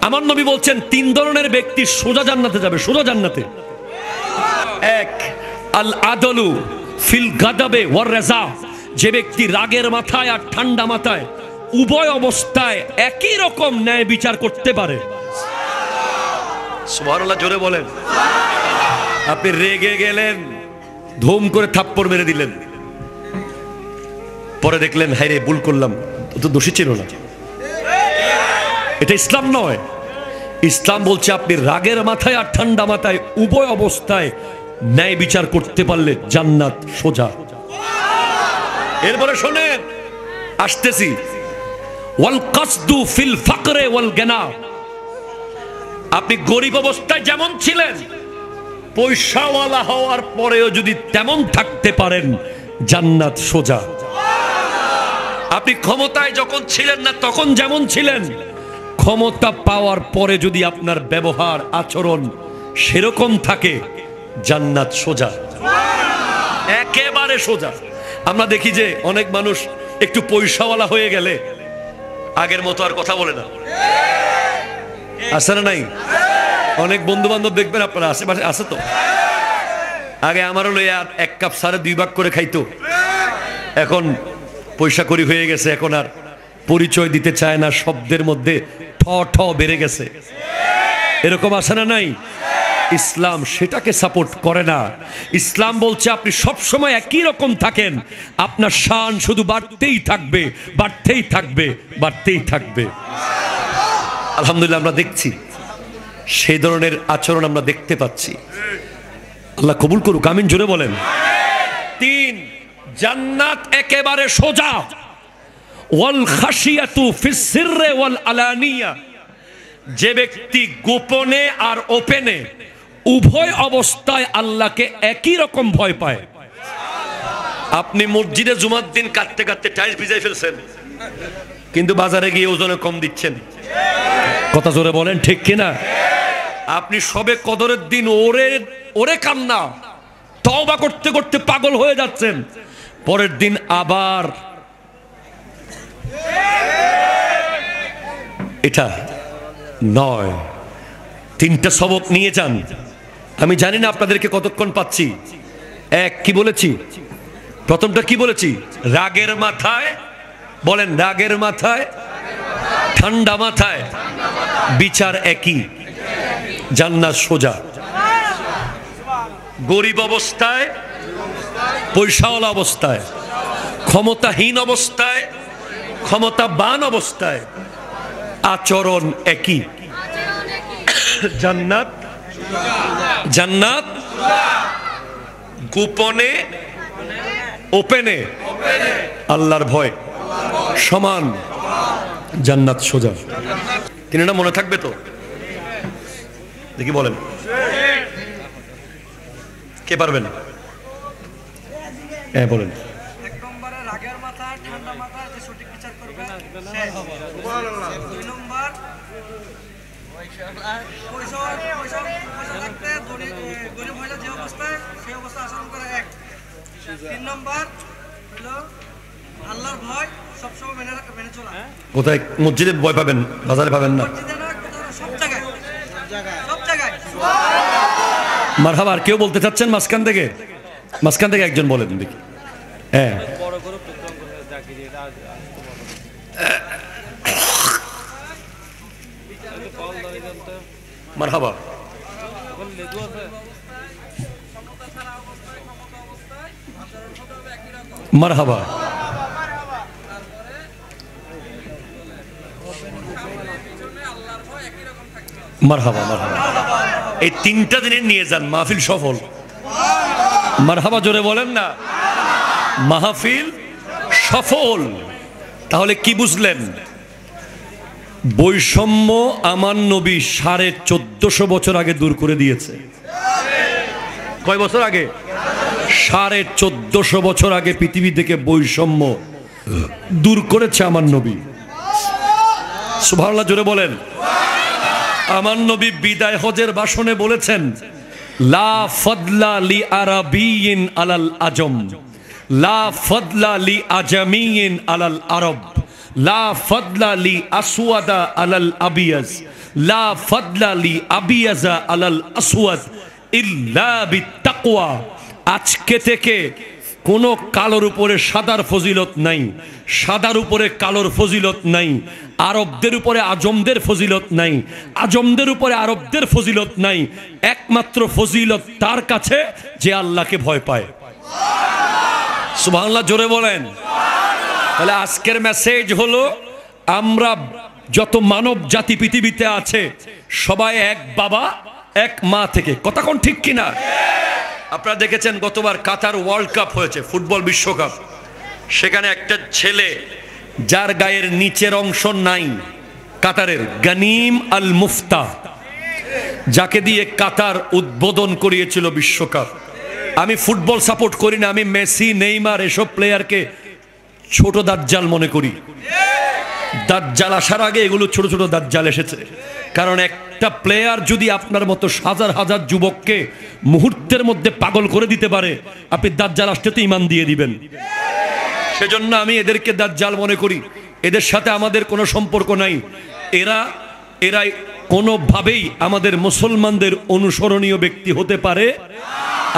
আমার নবী বলছেন তিন ধরনের ব্যক্তি সোজা জান্নাতে যাবে, সোজা জান্নাতে। এক, আল আদলু ফিল গাদাবে ওয়ার রাজা, যে ব্যক্তি রাগের মাথায় আর ঠান্ডা মাথায় উভয় অবস্থায় একই রকম ন্যায় বিচার করতে পারে। সুবহানাল্লাহ, জোরে বলেন। আপনি রেগে গেলেন, ধুম করে থাপ্পড় মেরে দিলেন, পরে দেখলেন হায়রে ভুল করলাম, ও তো দোষী ছিল না। এটা ইসলাম নয়। ইসলাম বলছে আপনি রাগের মাথায় আর ঠান্ডা মাথায় উভয় অবস্থায় ন্যায় বিচার করতে পারলে জান্নাত সোজা। এরপরে শোনেন, আসতেছি, ওয়াল কাসদু ফিল ফাকরে ওয়াল গিনা, আপনি গরিব অবস্থায় যেমন ছিলেন পয়সাওয়ালা হওয়ার পরেও যদি তেমন থাকতে পারেন জান্নাত সোজা। আপনি ক্ষমতায় যখন ছিলেন না তখন যেমন ছিলেন, ক্ষমতা পাওয়ার পরে যদি আপনার ব্যবহার আচরণ সেরকম থাকে জান্নাত সোজা, একেবারে সোজা। আমরা দেখি যে অনেক মানুষ একটু পয়সাওয়ালা হয়ে গেলে আগের মতো আর কথা বলে না, আছে না নাই? অনেক বন্ধু বান্ধব দেখবেন আপনারা আশেপাশে আছে তো, আগে আমারও লইয়া এক কাপ সারে 2 ভাগ করে খাইতো, এখন পয়সা করি হয়ে গেছে, এখন আর পরিচয় দিতে চায় না, শব্দের মধ্যে ঠ ঠ বেড়ে গেছে, এরকম আছে না নাই? ইসলাম সেটাকে সাপোর্ট করে না। ইসলাম বলছে আপনি সব সময় একই রকম থাকেন, আপনার শান শুধু বাড়তেই থাকবে, বাড়তেই থাকবে, বাড়তেই থাকবে। আলহামদুলিল্লাহ, আমরা দেখছি সেই ধরনের আচরণ আমরা দেখতে পাচ্ছি। আল্লাহ কবুল করুক, আমিন, জোরে বলেন। 3, জান্নাত একেবারে সোজা। ওয়াল খাশিয়াতু ফিস সিররে ওয়াল আলানিয়া, যে ব্যক্তি গোপনে আর ওপেনে উভয় অবস্থায় আল্লাহকে একই রকম ভয় পায়। আপনি মসজিদে জুমার দিন কাটতে কাটতে টাইলস ভিজাই ফেলছেন, কিন্তু বাজারে গিয়ে ওজনে কম দিচ্ছেন, কথা জোরে বলেন, ঠিক কিনা? আপনি সবে কদরের দিন ওরে ওরে কান্না তওবা করতে করতে পাগল হয়ে যাচ্ছেন, পরের দিন আবার এটা নয়। 3টা সবক নিয়ে যান। আমি জানি না আপনাদেরকে কতক্ষণ পাচ্ছি। 1, কি বলেছি? প্রথমটা কি বলেছি? রাগের মাথায়, বলেন, রাগের মাথায় ঠান্ডা মাথায় বিচার একই, জান্নাত সোজা। গরিব অবস্থায়, পয়সাওয়ালা অবস্থায়, ক্ষমতাহীন অবস্থায়, ক্ষমতাবান অবস্থায় আচরণ একই, জান্নাত জান্নাত। গোপনে ওপেনে আল্লাহর ভয় সমান, জান্নাত সোজা। তিনটা মনে থাকবে তো? দেখি বলেন, কে পারবেন? হ্যাঁ বলেন। রাগের মাথা ঠান্ডা মাথা, যে সঠিক বিচার করবে। 2 নম্বর, পয়সা থাকতে গরিব হয়ে যে অবস্থায় সেই অবস্থা আচরণ করে 1। 3 নম্বর হলো আল্লাহর ভয় সবসময় মেনে চলা। কোথায়? মসজিদে ভয় পাবেন, বাজারে পাবেন না, সব জায়গায়, সব জায়গায়। মারহাবা। আর কেউ বলতে চাচ্ছেন মাঝখান থেকে? মাঝখান থেকে একজন বলেন দেখি। হ্যাঁ, মারহাবা। মারহাবা। মারহাবা, মারহাবা। এই 3টা দিনে নিয়ে যান, মাহফিল সফল। মারহাবা, জোরে বলেন না, মাহফিল সফল। তাহলে কি বুঝলেন? বৈষম্য আমার নবী 1450 বছর আগে দূর করে দিয়েছে। কয় বছর আগে? 1450 বছর আগে পৃথিবী থেকে বৈষম্য দূর করেছে আমার নবী। সুবহানাল্লাহ, জোরে বলেন। আমার নবী বিদায় হজের ভাষণে বলেছেন, লা ফাদলা লি আরাবিয়িন আলাল আজম, লা ফাদলা লি আজামিয়িন আলাল আরব। লা ফাদলা লি আসওয়াদা আলাল আবিয়াজ, লা ফাদলা লি আবিয়াজা আলাল আসওয়াদ ইল্লা বিত্তাকওয়া। আজকে থেকে কোনো কালোর উপরে সাদার ফজিলত নাই, সাদার উপরে কালোর ফজিলত নাই, আরবদের উপরে আজমদের ফজিলত নাই, আজমদের উপরে আরবদের ফজিলত নাই। একমাত্র ফজিলত তার কাছে যে আল্লাহকে ভয় পায়। সুবহানাল্লাহ, জোরে বলেন। তাহলে আজকের মেসেজ হলো, আমরা যত মানব জাতি পৃথিবীতে আছে সবাই এক বাবা এক মা থেকে। কথা কোন ঠিক কিনা? আপনারা দেখেছেন গতবার কাতার ওয়ার্ল্ড কাপ হয়েছে, ফুটবল বিশ্বকাপ। সেখানে একটা ছেলে যার গায়ের নিচের অংশ নাই, কাতারের গনিম আল মুফতা, যাকে দিয়ে কাতার উদ্বোধন করিয়েছিল বিশ্বকাপ। আমি ফুটবল সাপোর্ট করি না, আমি মেসি নেইমার এসব প্লেয়ারকে ছোট দাজ্জাল মনে করি। দাজ্জাল আসার আগে এগুলো ছোট ছোট দাজ্জাল এসেছে। কারণ একটা প্লেয়ার যদি আপনার মতো হাজার হাজার যুবককে মুহূর্তের মধ্যে পাগল করে দিতে পারে, আপনি দাজ্জাল আসতে তো ঈমান দিয়ে দিবেন। সেজন্য আমি এদেরকে দাজ্জাল মনে করি। এদের সাথে আমাদের কোনো সম্পর্ক নাই। এরা কোনোভাবেই আমাদের মুসলমানদের অনুসরণীয় ব্যক্তি হতে পারে।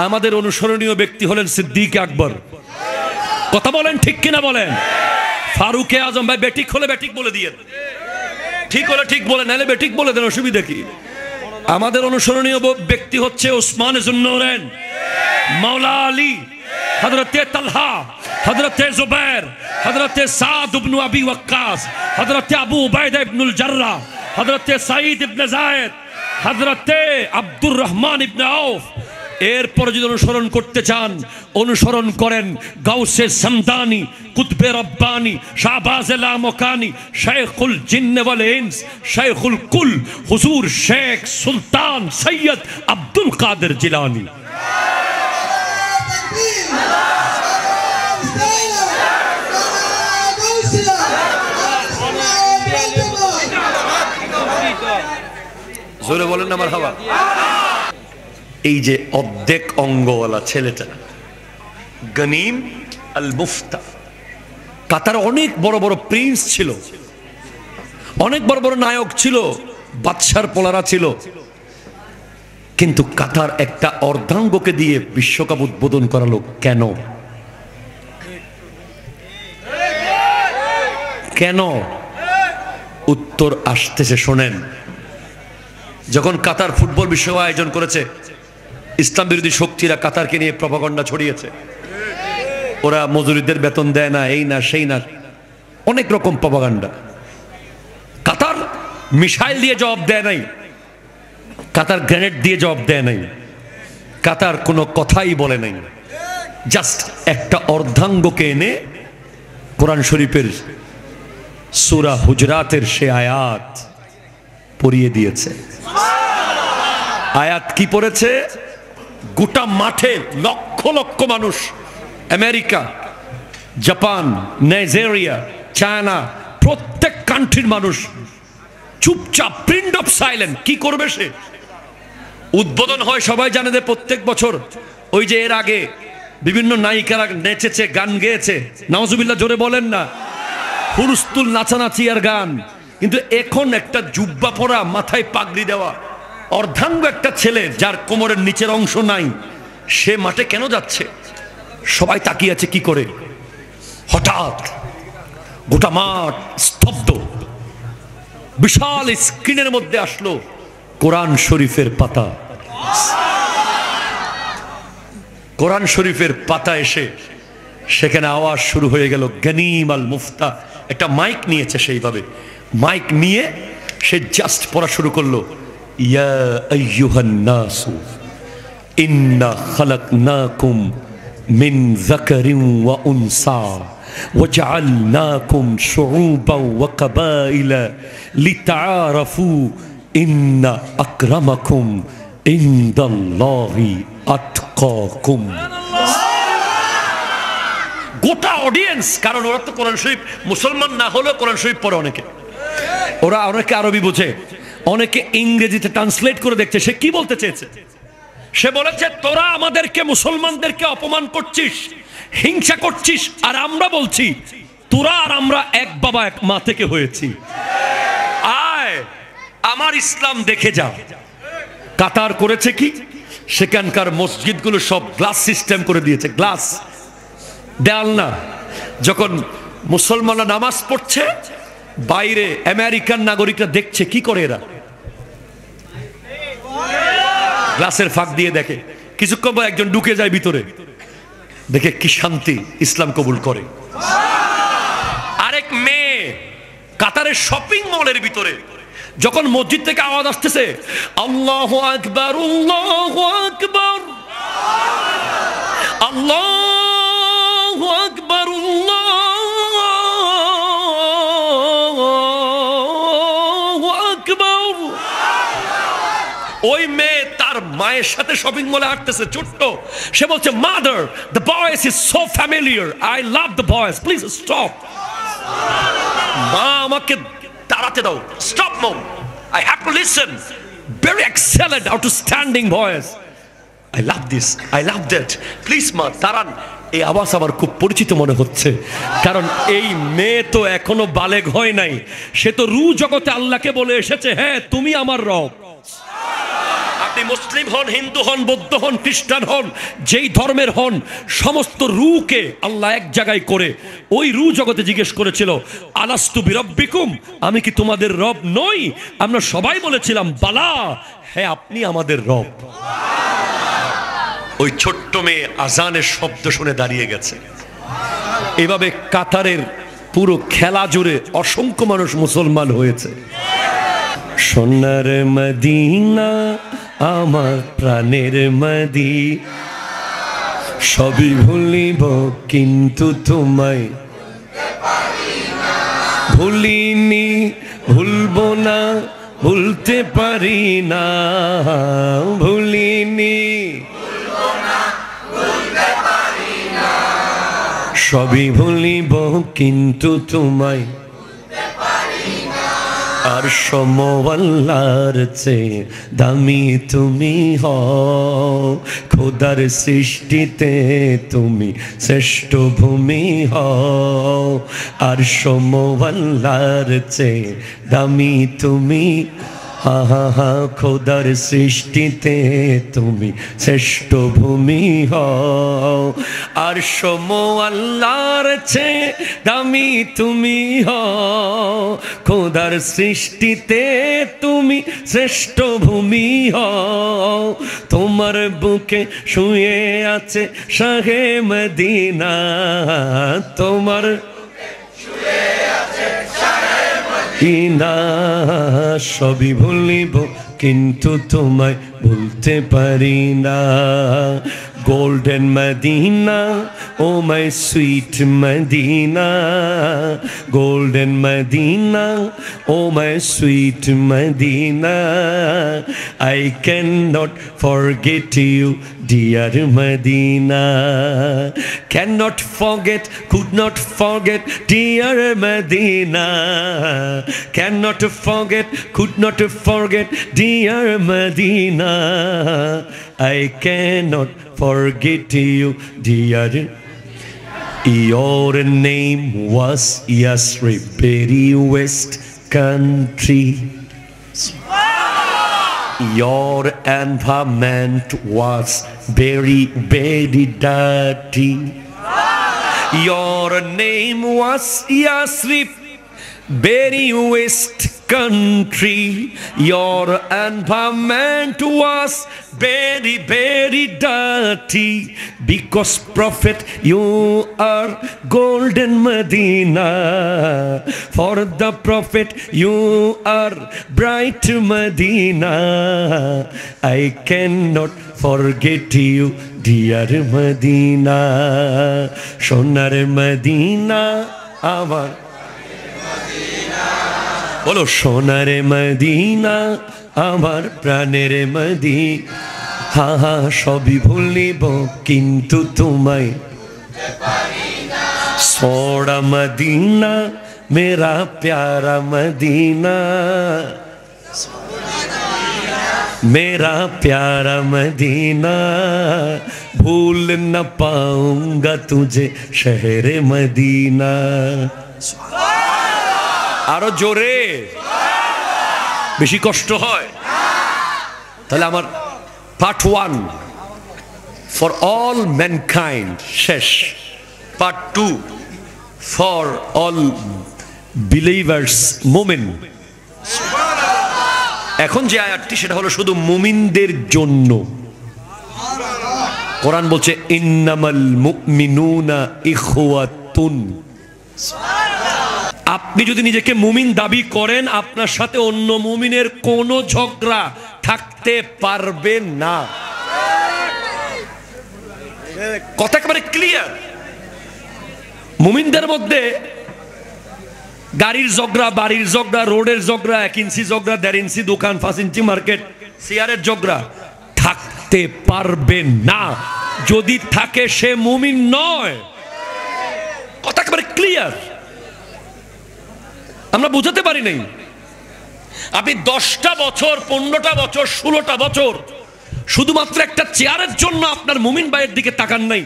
আমাদের অনুসরণীয় ব্যক্তি হলেন সিদ্দিক আকবর। কথা বলেন ঠিক কিনা বলেন? ফারুকে আজম। ভাই বেঠিক হলে বেঠিক বলে দিয়ে, ঠিক হলে ঠিক বলে, নাহলে বেঠিক বলে দেন, অসুবিধা কি? আমাদের অনুসরণীয় ব্যক্তি হচ্ছে ওসমান জুন্নুরাইন, মাওলা আলী, হযরতে তালহা, হযরতে জুবাইর, হযরতে সাদ ইবনে আবি ওয়াক্কাস, হযরতে আবু উবাইদা ইবনুল জাররাহ, হযরতে সাঈদ ইবনে যায়েদ, হযরতে আব্দুর রহমান ইবনে আউফ। এরপর যদি অনুসরণ করতে চান, অনুসরণ করেন গাউসে সামদানি, কুতবে রব্বানি, শাহবাজে লামকানি, শেখুল জিন্ন ওয়াল ইনস, শেখুল কুল, হুজুর শেখ সুলতান সৈয়দ আব্দুল কাদের জিলানী। জোরে বলেন না মারহাবা। এই যে অর্ধেক অঙ্গওয়ালা ছেলেটা গনিম আল মুফতা, কাতার অনেক বড় বড় প্রিন্স ছিল, অনেক বড় বড় নায়ক ছিল, বাদশার পোলারা ছিল, কিন্তু কাতার একটা অর্ধাঙ্গকে দিয়ে বিশ্বকাপ উদ্বোধন করালো কেন? কেন? উত্তর আসতেছে, শোনেন। যখন কাতার ফুটবল বিশ্বকাপ আয়োজন করেছে, ইসলাম বিরোধী শক্তিরা কাতারকে নিয়ে প্রপাগান্ডা ছড়িয়েছে। ওরা মজুরিদের বেতন দেয় না, এই না সেই না, অনেক রকম প্রপাগান্ডা। কাতার মিসাইল দিয়ে জবাব দেয় নাই, কাতার গ্রেনেড দিয়ে জবাব দেয় নাই, কাতার কোনো কথাই বলে নাই। জাস্ট একটা অর্ধাঙ্গকে এনে কোরআন শরীফের সূরা হুজরাতের সে আয়াত পড়িয়ে দিয়েছে। আয়াত কি পড়েছে? গোটা মাঠে লক্ষ লক্ষ মানুষ, আমেরিকা, জাপান, নাইজেরিয়া, চায়না, প্রত্যেক কান্ট্রির মানুষ চুপচাপ, প্রিন্ট অফ সাইলেন্ট। কি করবে সে? উদ্বোধন হয়, সবাই জানে যে প্রত্যেক বছর ওই যে এর আগে বিভিন্ন নায়িকারা নেচেছে, গান গেয়েছে, নাউজুবিল্লাহ জোরে বলেন না, হুরুস্তুল নাচানাচি আর গান। কিন্তু এখন একটা জুব্বা পরা, মাথায় পাগড়ি দেওয়া অর্ধাঙ্গ একটা ছেলে যার কোমরের নিচের অংশ নাই, সে মাঠে কেন যাচ্ছে? সবাই তাকিয়ে আছে কি করে? হঠাৎ গোটা মাঠ স্তব্ধ। বিশাল স্ক্রিনের মধ্যে আসলো কোরআন শরীফের পাতা। কোরআন শরীফের পাতা এসে সেখানে আওয়াজ শুরু হয়ে গেল, গনিম আল মুফতা। একটা মাইক নিয়েছে, সেইভাবে মাইক নিয়ে সে জাস্ট পড়া শুরু করলো, ইয়া আইয়ুহান নাসু ইন্না খালাকনাকুম মিন যাকারিন ওয়া উনসা ওয়াজআলনাকুম শুউবান ওয়া কাবাইলা লিতাআরাফু ইন্না আকরামাকুম ইনদাল্লাহি আতকাকুম। গোটা অডিয়েন্স, কারণ ওরা তো কোরআন শরীফ, মুসলমান না হলেও কোরআন শরীফ পড়ে অনেকে, ওরা অনেকে আরবি বোঝে, অনেকে ইংরেজিতে ট্রান্সলেট করে দেখছে। সে কি বলতে চেয়েছে? সে বলেছে, তোরা আমাদেরকে মুসলমানদেরকে অপমান করছিস, হিংসা করছিস, আর আমরা বলছি তোরা আর আমরা এক বাবা এক মা থেকে হয়েছি। আয় আমার ইসলাম দেখে যা। কাতার করেছে কি, সেখানকার মসজিদগুলো সব গ্লাস সিস্টেম করে দিয়েছে, গ্লাস দেয়াল না। যখন মুসলমানরা নামাজ পড়ছে, বাইরে আমেরিকান নাগরিকরা দেখছে, কি করে এরা, গ্লাসের ফাঁক দিয়ে দেখে। কিছুক্ষণ পর একজন ঢুকে যায় ভিতরে, দেখে কি শান্তি, ইসলাম কবুল করে। আরেক মেয়ে কাতারের শপিং মলের ভিতরে যখন মসজিদ থেকে আওয়াজ আসতেছে, আল্লাহু আকবার আল্লাহু আকবার আল্লাহু আকবার আল্লাহু আকবার, ওই মেয়ে তার মায়ের সাথে শপিং মলে হাঁটতেছে, ছোট্ট। সে বলছে, mother, the voice is so familiar, I love the voice, please stop. মা আমাকে দাঁড়াতে দাও, stop mom, I have to listen. Very excellent, outstanding voice. I love this, I love that. Please মা দাঁড়ান। এই আওয়াজ আমার খুব পরিচিত মনে হচ্ছে, কারণ এই মেয়ে তো এখনো বালেগ হয় নাই। সে তো রূহ জগতে আল্লাহকে বলে এসেছে, হ্যাঁ তুমি আমার রব। আপনি মুসলিম হন, হিন্দু হন, বৌদ্ধ হন, খ্রিস্টান হন, যেই ধর্মের হন, সমস্ত রূহকে আল্লাহ এক জায়গায় করে ওই রূহ জগতে জিজ্ঞেস করেছিল, আলাস্তু বিরব্বিকুম, আমি কি তোমাদের রব নই? আমরা সবাই বলেছিলাম বালা, হ্যাঁ আপনি আমাদের রব। ওই ছোট্ট মেয়ে আজানের শব্দ শুনে দাঁড়িয়ে গেছে। এভাবে কাতারের পুরো খেলা জুড়ে অসংখ্য মানুষ মুসলমান হয়েছে। সোনার মদিনা আমার প্রাণের মদিনা, সবই ভুলিব কিন্তু তোমায় ভুলিনি, ভুলবো না, ভুলতে পারি না, ভুলিনি, সবই ভুলিব কিন্তু তোমায় আর সমওয়াল্লার চেয়ে দামি তুমি হও, খোদার সৃষ্টিতে তুমি শ্রেষ্ঠ ভূমি হও, আর সমওয়াল্লার চেয়ে দামি তুমি, হা হা হা, খোদার সৃষ্টিতে তুমি শ্রেষ্ঠ ভূমি হও, আর সমওয়াল্লার চেয়ে দামি তুমি হও, খোদার সৃষ্টিতে তুমি শ্রেষ্ঠ ভূমি হও। তোমার বুকে শুয়ে আছে শাহে মদিনা, তোমার না, সবই ভুলিব কিন্তু তোমায় ভুলতে পারি না। Golden Medina, oh my sweet Medina, golden Medina, oh my sweet Medina, I cannot forget you, dear Medina, cannot forget, could not forget, dear Medina, cannot forget, could not forget, dear Medina, I cannot forget you, dear. Your name was Yasrib, very West Country. Your environment was very, very dirty. Your name was Yasrib, very West Country. Your environment was very, very dirty, because Prophet, you are golden Medina. For the Prophet, you are bright Medina. I cannot forget you, dear Medina. সোনার Medina আমার, বলো সোনার Medina আমার প্রাণের Medina, হা হা, সবই ভুলিব কিন্তু তোমায় সোড়া Medina, মেরা প্যারা মদিনা, मेरा प्यारा मदीना, भूल न पाऊंगा तुझे शहर मदीना। আরো জোরে, বেশি কষ্ট হয়? তাহলে আমার পার্ট 1 ফর অল ম্যানকাইন্ড শেষ, পার্ট 2 ফর অল বিলিভার্স মুমিন। এখন যে আয়াতটি সেটা হলো শুধু মুমিনদের জন্য। কোরআন বলছে ইন্নামাল মুমিনুনা ইখওয়াতুন। আপনি যদি নিজেকে মুমিন দাবি করেন, আপনার সাথে অন্য মুমিনের কোনো ঝগড়া থাকতে পারবে না। কথা একেবারে ক্লিয়ার। মুমিনদের মধ্যে গাড়ির ঝগড়া, বাড়ির ঝগড়া, রোডের ঝগড়া, 1 ইঞ্চি ঝগড়া, 1.5 ইঞ্চি দোকান, 5 ইঞ্চি মার্কেট, শেয়ারের ঝগড়া থাকতে পারবে না। যদি থাকে সে মুমিন নয়। কথা একেবারে ক্লিয়ার। আমরা বুঝাতে পারি নাই। আপনি 10টা বছর, 15টা বছর, 16টা বছর শুধুমাত্র একটা চেয়ারের জন্য আপনার মুমিন ভাইয়ের দিকে তাকান নাই।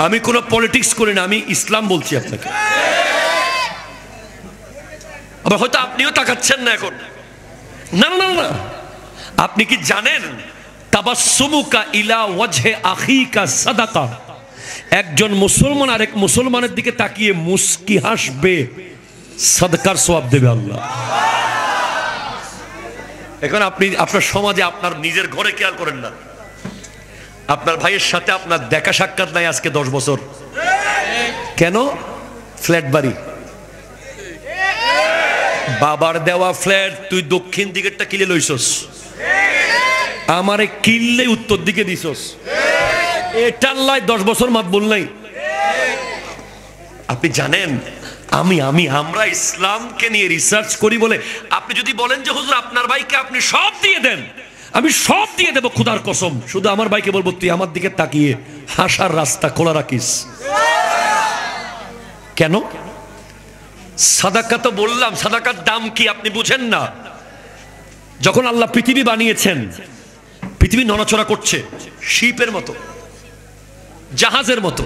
আমি কোনো পলিটিক্স করি না, আমি ইসলাম বলছি আপনাকে। আবার হয়তো আপনিও তাকাচ্ছেন না এখন। না না না, আপনি কি জানেন তাবাসসুমুকা ইলা ওয়াজহি আখিকা সাদাকা। একজন মুসলমান আরেক মুসলমানের দিকে তাকিয়ে মুস্কি হাসবে, সাদকার সওয়াব দেবে আল্লাহ। এখন আপনি আপনার সমাজে, আপনার নিজের ঘরে খেয়াল করেন না, আপনার ভাইয়ের সাথে আপনার দেখা সাক্ষাৎ নাই আজকে 10 বছর। কেন? ফ্ল্যাট বাড়ি, বাবার দেওয়া ফ্ল্যাট, তুই দক্ষিণ দিকেরটা কিলে লইছস, আমারে কিনলে উত্তর দিকে দিছস, এটার লাই 10 বছর মাকবুল নাই। আপনি জানেন আমরা ইসলামকে নিয়ে রিসার্চ করি বলে আপনি যদি বলেন যে হুজুর আপনার ভাইকে আপনি সব দিয়ে দেন, আমি সব দিয়ে দেব খোদার কসম, শুধু আমার ভাইকে বলবো তুই আমার দিকে তাকিয়ে হাসার রাস্তা খোলা রাখিস। কেন? সাদাকা তো বললাম, সাদাকার দাম কি আপনি বুঝেন না? যখন আল্লাহ পৃথিবী বানিয়েছেন, পৃথিবী নড়াচড়া করছে শিপের মতো, জাহাজের মতো।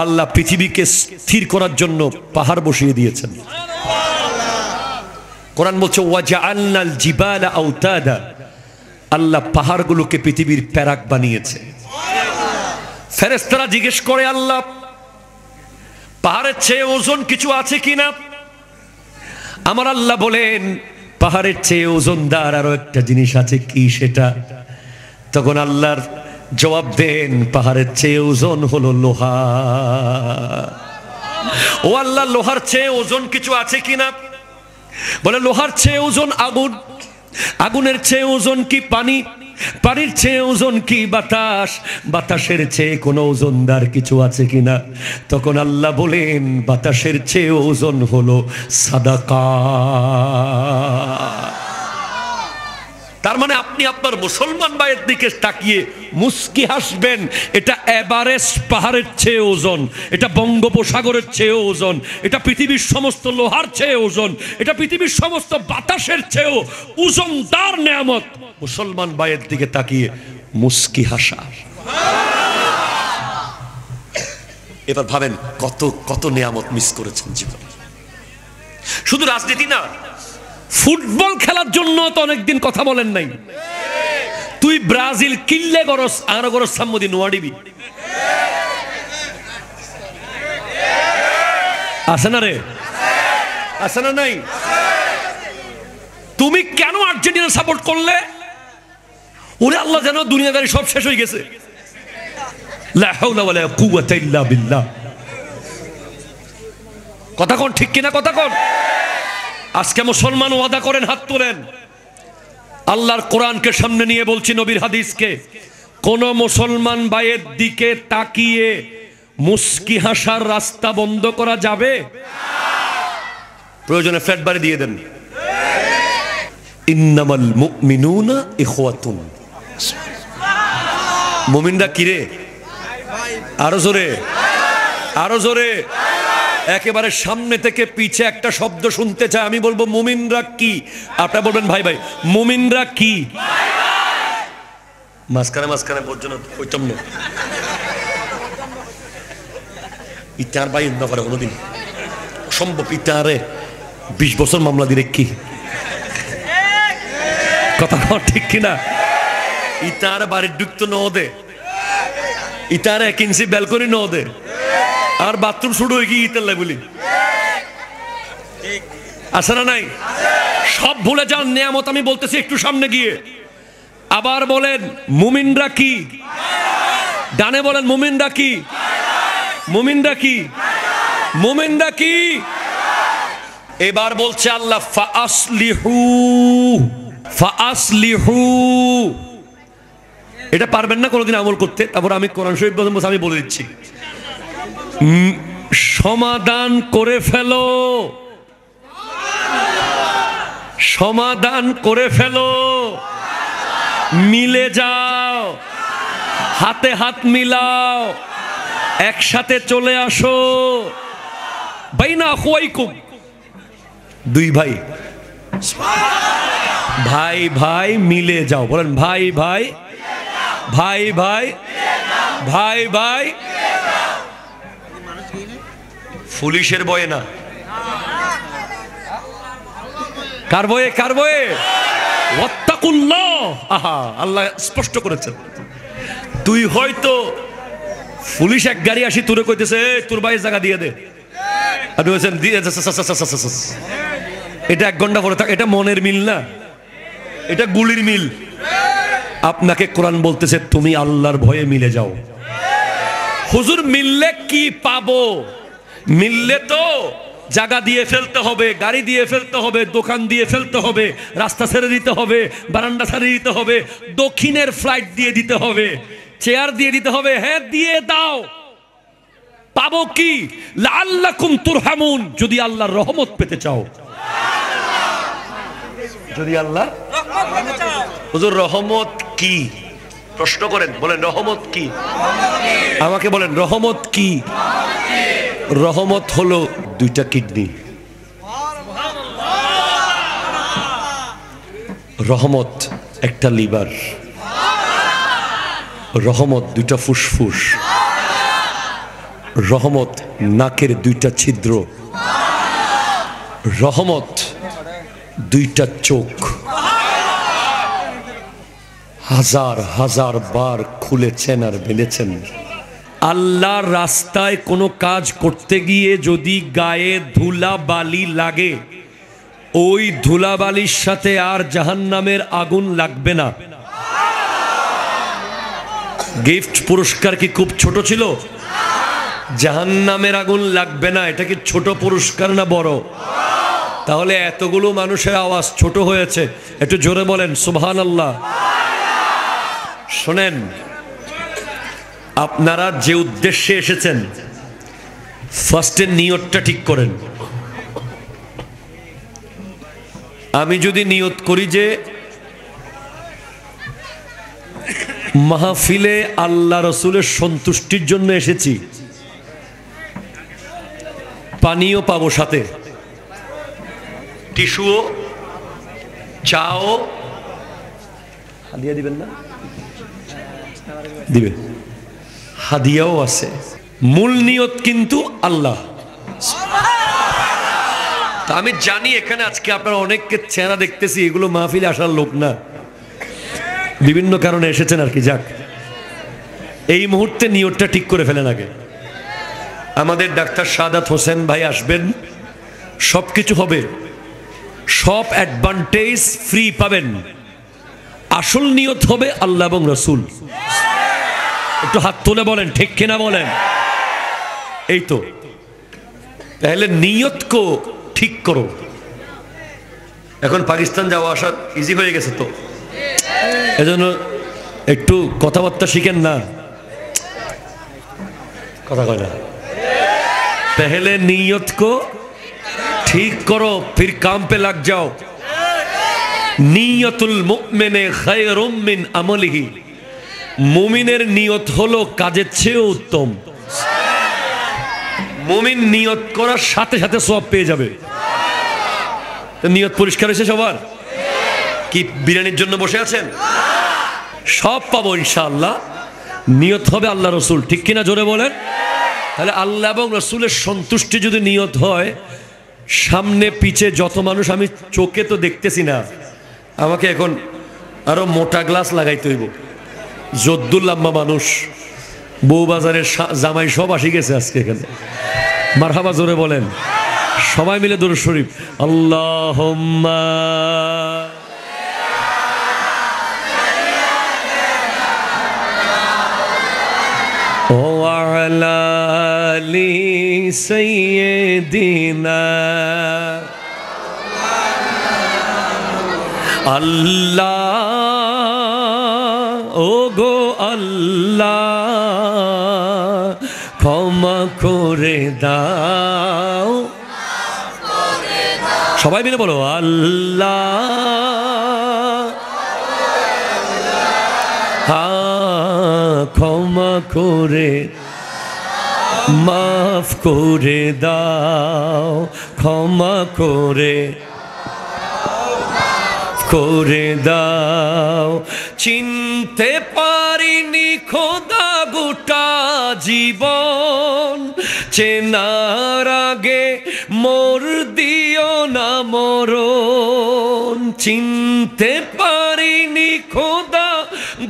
আল্লাহ পৃথিবীকে স্থির করার জন্য পাহাড় বসিয়ে দিয়েছেন। কোরআন বলছে ওয়াজআলনাল জিবালা আওতাদা। আল্লাহ পাহাড়গুলোকে পৃথিবীর প্যারাক বানিয়েছে। ফেরেশতারা জিজ্ঞেস করে আল্লাহ পাহাড়ের চেয়ে ওজন কিছু আছে কিনা? আমার আল্লাহ বলেন পাহাড়ের চেয়ে ওজনদার আরো একটা জিনিস আছে, কি সেটা? তখন আল্লাহর জবাব দেন পাহাড়ের চেয়ে ওজন হলো লোহা। ও আল্লাহ, লোহার চেয়ে ওজন কিছু আছে কিনা? বলে লোহার চেয়ে ওজন আগুন, আগুনের চেয়ে ওজন কি পানি, পানির চেয়ে ওজন কি বাতাস, বাতাসের চেয়ে কোনো ওজনদার কিছু আছে কিনা? তখন আল্লাহ বলেন বাতাসের চেয়ে ওজন হলো সাদাকা। তার মানে আপনি আপনার মুসলমান ভাইয়ের দিকে তাকিয়ে মুস্কি হাসবেন, এটা এভারেস্ট পাহাড়ের চেয়ে ওজন, এটা বঙ্গোপসাগরের চেয়ে ওজন, এটা পৃথিবীর সমস্ত লোহার চেয়ে ওজন, এটা পৃথিবীর সমস্ত বাতাসের চেয়েও ওজনদার নেয়ামত। মুসলমান ভাইয়ের দিকে তাকিয়ে মুস্কি হাসা। এবার ভাবেন কত কত নেয়ামত মিস করেছেন জীবনে। শুধু রাজনীতি না, ফুটবল খেলার জন্য তো অনেকদিন কথা বলেন নাই। তুই ব্রাজিল কিল্লে গরস আর গরস সাম্মদি নোয়াডিবি আছে না রে? আছে না নাই? তুমি কেন আর্জেন্টিনা সাপোর্ট করলে? ওরে আল্লাহ যেন দুনিয়াদারি সব শেষ হয়ে গেছে। লা হাওলা ওয়ালা কুওয়াতা ইল্লা বিল্লাহ। কথা কোন ঠিক কিনা? কথা কোন? আজকে মুসলমান ওয়াদা করেন, হাত তোলেন। আল্লাহর কোরআনকে সামনে নিয়ে বলছি, নবীর হাদিসকে, কোন মুসলমান ভাইয়ের দিকে তাকিয়ে মুস্কি হাসার রাস্তা বন্ধ করা যাবে? প্রয়োজনে ফ্ল্যাট বাড়ি দিয়ে দেন। ইন্নামাল মুমিনুনা ইখওয়াতুন। মুমিনরা কি রে? আরো জোরে, আরো জোরে। একেবারে সামনে থেকে পিছে একটা শব্দ শুনতে চাই, আমি বলবো মুমিনরা কি, আপনারা বলবেন ভাই ভাই মুমিনরা কি। মাঝখানে মাঝখানে পর্যন্ত কইতাম না, ইতার ভাই না করে কোনোদিন অসম্ভব। ইতারে 20 বছর মামলা দিলে কি কথা ঠিক কিনা? ইতার বাড়ির ঢুকতো ন দে, ইতার 1 ইঞ্চি ব্যালকনি ন দে, আর বাথরুম শুরু হয়ে গিয়ে ইতার বলি আছে না নাই? সব ভুলে যান নিয়ামত। আমি বলতেছি একটু সামনে গিয়ে আবার বলেন মুমিনরা কি, ডানে বলেন মুমিনরা কি, মুমিনরা কি, মুমিনরা কি। এবার বলছে আল্লাহ ফাআসলিহু, ফাআসলিহু। এটা পারবেন না কোনোদিন আমল করতে, তারপর আমি কোরআন শরীফ আমি বলে দিচ্ছি, সমাধান করে ফেলো, সমাধান করে ফেলো, মিলে যাও, হাতে হাত মিলাও, একসাথে চলে আসো। বাইনা আখওয়াইকুম, দুই ভাই, ভাই ভাই মিলে যাও। বলেন ভাই ভাই, ভাই ভাই, ভাই ভাই। পুলিশের বয়ে না, কার বয়ে, কার বয়ে? ওয়াত্তাকুল্লাহ। আহা, আল্লাহ স্পষ্ট করেছেন। তুই হয়তো পুলিশ এক গাড়ি আসি তোরে কইতেছে তোর ভাইয়ের জায়গা দিয়ে দে, আপনি বলছেন দিয়ে, এটা 1 ঘন্টা পরে থাক, এটা মনের মিল না, এটা গুলির মিল। আপনাকে কোরআন বলতেছে তুমি আল্লাহর ভয়ে মিলে যাও। হুজুর মিললে কি পাবো? মিললে তো জায়গা দিয়ে ফেলতে হবে, গাড়ি দিয়ে ফেলতে হবে, দোকান দিয়ে ফেলতে হবে, রাস্তা ছেড়ে দিতে হবে, বারান্দা ছেড়ে দিতে হবে, দক্ষিণের ফ্লাইট দিয়ে দিতে হবে, চেয়ার দিয়ে দিতে হবে। হ্যাঁ দিয়ে দাও। পাবো কি? লাআল্লাকুম তুরহামুন, যদি আল্লাহর রহমত পেতে চাও। যদি আল্লাহ হুজুর রহমত কি প্রশ্ন করেন, বলেন রহমত কি? আমাকে বলেন রহমত কি? রহমত হলো 2টা কিডনি, রহমত একটা লিভার, রহমত 2টা ফুসফুস, রহমত নাকের 2টা ছিদ্র, রহমত 2টা চোখ। হাজার হাজার বার খুলেছেন আর বেঁধেছেন। আল্লাহর রাস্তায় কোনো কাজ করতে গিয়ে যদি গায়ে ধুলাবালি লাগে, ওই ধুলাবালির সাথে আর জাহান্নামের আগুন লাগবে না। গিফট পুরস্কার কি খুব ছোট ছিল? জাহান্নামের আগুন লাগবে না, এটা কি ছোট পুরস্কার না বড়? তাহলে এতগুলো মানুষের আওয়াজ ছোট হয়েছে, একটু জোরে বলেন সুবহানাল্লাহ। শোনেন, আপনারা যে উদ্দেশ্যে এসেছেন ফার্স্টে নিয়তটা ঠিক করেন। আমি যদি নিয়ত করি যে মাহফিলে আল্লাহ রসুলের সন্তুষ্টির জন্য এসেছি, পানিও পাবো, সাথে টিস্যুও, চাও হাদিয়া দিবেন না? দিবে, হাদিয়াও আছে। মূল নিয়ত কিন্তু আল্লাহ। তা আমি জানি এখানে আজকে আপনারা অনেককে চেহারা দেখতেছি, এগুলো মাহফিলে আসার লোক না, বিভিন্ন কারণে এসেছেন আর কি। যাক, এই মুহূর্তে নিয়তটা ঠিক করে ফেলেন আগে। আমাদের ডাক্তার সাদাত হোসেন ভাই আসবেন, সব কিছু হবে, সব অ্যাডভান্টেজ ফ্রি পাবেন। আসল নিয়ত হবে আল্লাহ এবং রসুল। একটু হাত তুলে বলেন ঠিক কিনা বলেন। এই তো, তাহলে নিয়ত কো ঠিক করো। এখন পাকিস্তান যাওয়া আসা ইজি হয়ে গেছে তো, এজন্য একটু কথাবার্তা শিখেন না, কথা কয় না। पहले नीयत को ठीक करो, फिर काम पे लग जाओ। নিয়তুল মুমিনে খায়রুম মিন আমলিহি, মুমিনের নিয়ত হলো কাজের চেয়ে উত্তম। মুমিন নিয়ত করার সাথে সাথে সওয়াব পেয়ে যাবে। তো নিয়ত পরিষ্কার হয়েছে সবার? কি বিরিয়ানির জন্য বসে আছেন? সব পাবো ইনশাআল্লাহ। নিয়ত হবে আল্লাহ রসুল, ঠিক কিনা জোরে বলেন। তাহলে আল্লাহ এবং রসুলের সন্তুষ্টি যদি নিয়ত হয়, সামনে পিছে যত মানুষ আমি চোখে তো দেখতেছি না, আমাকে এখন আরো মোটা গ্লাস লাগাইতে হইব। জদ্দুল্লাম্মা মানুষ, বউবাজারের জামাই সব আসি গেছে আজকে এখানে। মারহাবা জোরে বলেন সবাই মিলে দরুদ শরীফ। আল্লাহুম্মা وعلى آل سيدنا আল্লাহ ও গো আল্লাহ ক্ষমা করে দাও। সবাই মিলে বলো আল্লাহ ক্ষমা করে মাফ করে দাও, ক্ষমা করে দাও। চিনতে পারিনি খোদা গোটা জীবন, চেনার আগে মোর দিও না মরণ। চিনতে পারিনি খোদা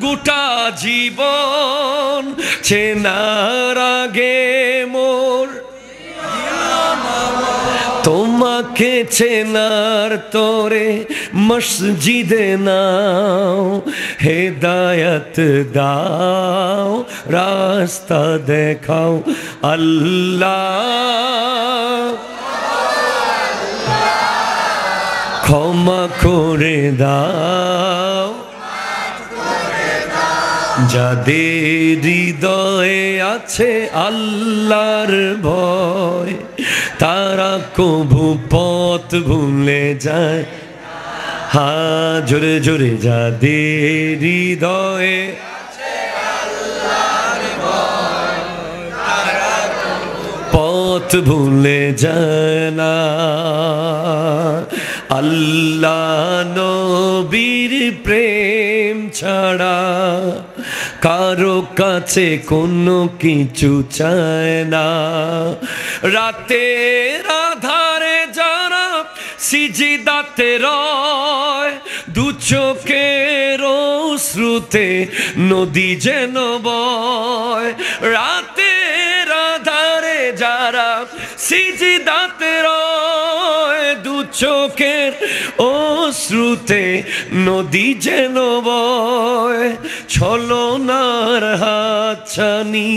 গোটা জীবন, চেনার আগে মোর তোমাকে চেনার তোরে মসজিদে নাও, হেদায়ত দাও রাস্তা দেখাও। আল্লাহ ক্ষমা করে দাও। যাদের হৃদয়ে আছে আল্লাহর ভয়, তারা কভু পথ ভুলে যায়। হ্যাঁ জোরে জোরে, যাদের হৃদয়ে পথ ভুলে যায় না। আল্লাহ নবীর প্রেম ছাড়া কারো কাছে কোনো কিছু চায় না। রাতের আধারে যারা সিজদাতে রয়, দু চোখের অশ্রুতে নদী যেন বয়। রাতের আধারে যারা সিজদাতে রয়, দু চোখের অশ্রুতে নদী যেন বয়। ছলনার হাতছানি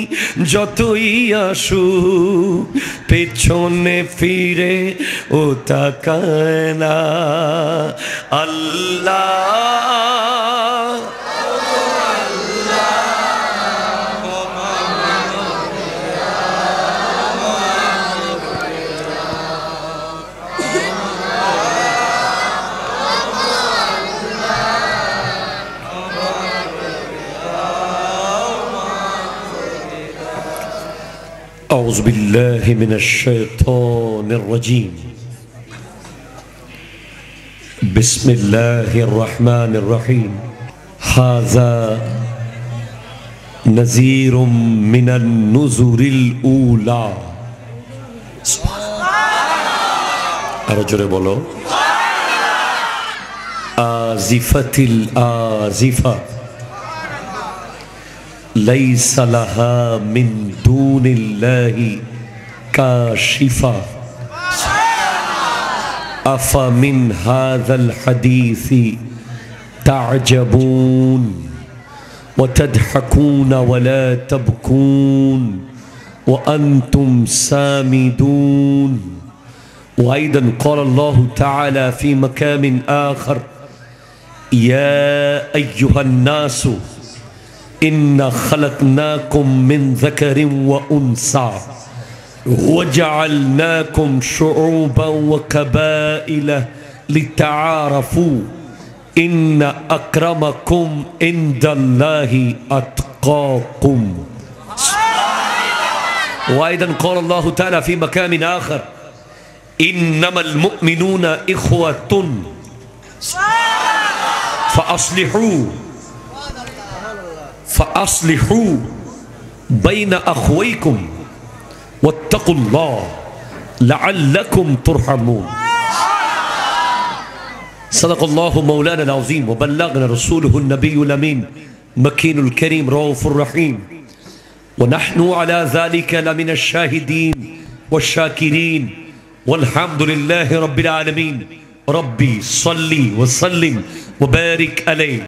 যতই আসুক, পেছনে ফিরে ও তাকায় না। আল্লাহ أعوذ بالله من الشيطان الرجيم. بسم الله الرحمن الرحيم. هذا نذير من النذر الأولى. أرجو بولو آزفة الآزفة ليس لها من دون الله كاشفة. أفمن هذا الحديث تعجبون وتضحكون ولا تبكون وأنتم سامدون. وأيضا قال الله تعالى في مكان آخر: يا أيها الناس إنا خلقناكم من ذكر وأنثى وجعلناكم شعوبا وقبائل لتعارفوا إن أكرمكم عند الله أتقاكم. وأيضا قال الله تعالى في مكان آخر إنما المؤمنون إخوة فأصلحوا بين أخويكم واتقوا الله لعلكم ترحمون صدق الله مولانا العظيم وبلغنا رسوله النبي الأمين مكين الكريم رؤوف الرحيم ونحن على ذلك لمن الشاهدين والشاكرين والحمد لله رب العالمين ربي صلي وسلم وبارك عليه